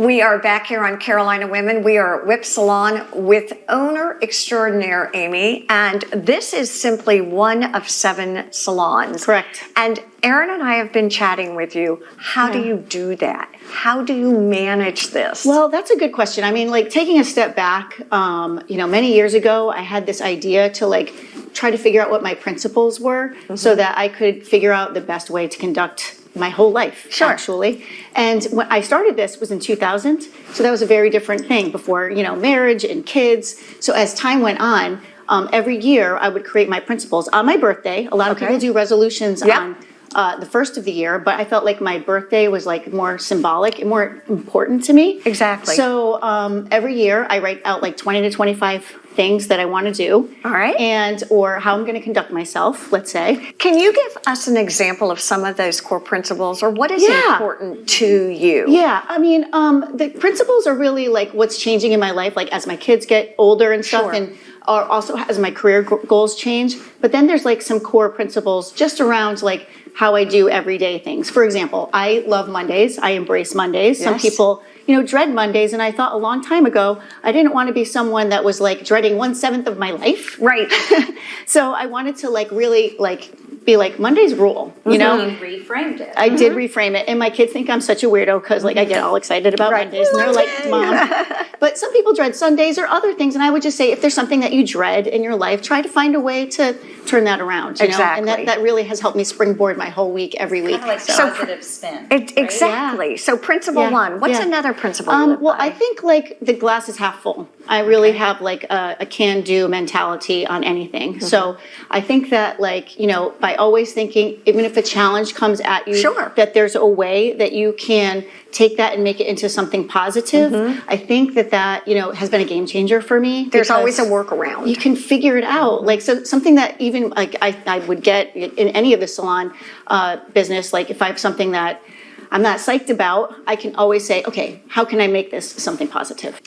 We are back here on Carolina Women. We are at Whip Salon with owner extraordinaire Amy, and this is simply one of 7 salons. Correct. And Erin and I have been chatting with you. How do you do that? How do you manage this? Well, that's a good question. I mean, like taking a step back, many years ago, I had this idea to try to figure out what my principles were so that I could figure out the best way to conduct my whole life, actually. And when I started this was in 2000, so that was a very different thing before, marriage and kids. So as time went on, every year I would create my principles on my birthday. A lot of people do resolutions on the first of the year, but I felt like my birthday was more symbolic and more important to me. Exactly. So every year I write out 20 to 25 things that I want to do. All right. Or how I'm going to conduct myself, let's say. Can you give us an example of some of those core principles, or what is important to you? Yeah, I mean, the principles are really what's changing in my life, as my kids get older and stuff, and also as my career goals change. But then there's some core principles just around how I do everyday things. For example, I love Mondays. I embrace Mondays. Yes. Some people, dread Mondays, and I thought a long time ago I didn't want to be someone that was dreading 1/7 of my life. Right. So I wanted to really be Mondays rule, you know? You reframed it. I did reframe it, and my kids think I'm such a weirdo because I get all excited about Mondays, and they're like, Mom. But some people dread Sundays or other things, and I would just say if there's something that you dread in your life, try to find a way to turn that around. You know? And that really has helped me springboard my whole week every week. Kind of positive spin. Exactly. So principle 1. What's another principle you live by? I think the glass is half full. I really have a can-do mentality on anything. So I think that by always thinking, even if a challenge comes at you, that there's a way that you can take that and make it into something positive. I think that has been a game changer for me. There's always a workaround. You can figure it out. So something that even I would get in any of the salon business, if I have something that I'm not psyched about, I can always say, okay, how can I make this something positive?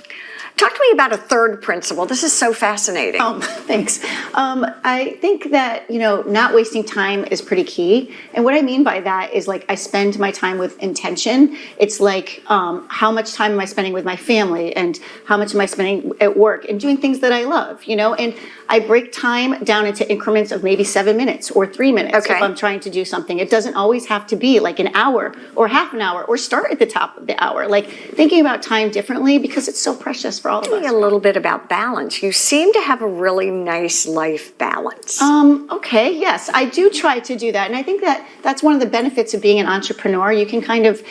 Talk to me about a third principle. This is so fascinating. Thanks. I think that, not wasting time is pretty key. And what I mean by that is I spend my time with intention. It's how much time am I spending with my family and how much am I spending at work and doing things that I love, and I break time down into increments of maybe 7 minutes or 3 minutes if I'm trying to do something. It doesn't always have to be an hour or half an hour or start at the top of the hour. Thinking about time differently because it's so precious for all of us. Tell me a little bit about balance. You seem to have a really nice life balance. Okay, yes, I do try to do that. And I think that that's one of the benefits of being an entrepreneur. You can kind of,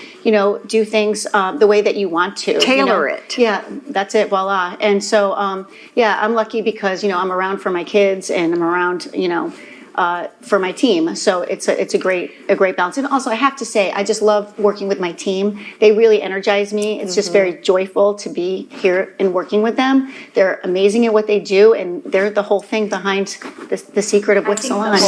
do things the way that you want to. Tailor it. Yeah, that's it, voila. And so, I'm lucky because, I'm around for my kids and I'm around, for my team. So it's a great balance. And also I have to say, I just love working with my team. They really energize me. It's just very joyful to be here and working with them. They're amazing at what they do, and they're the whole thing behind the secret of Whip Salon.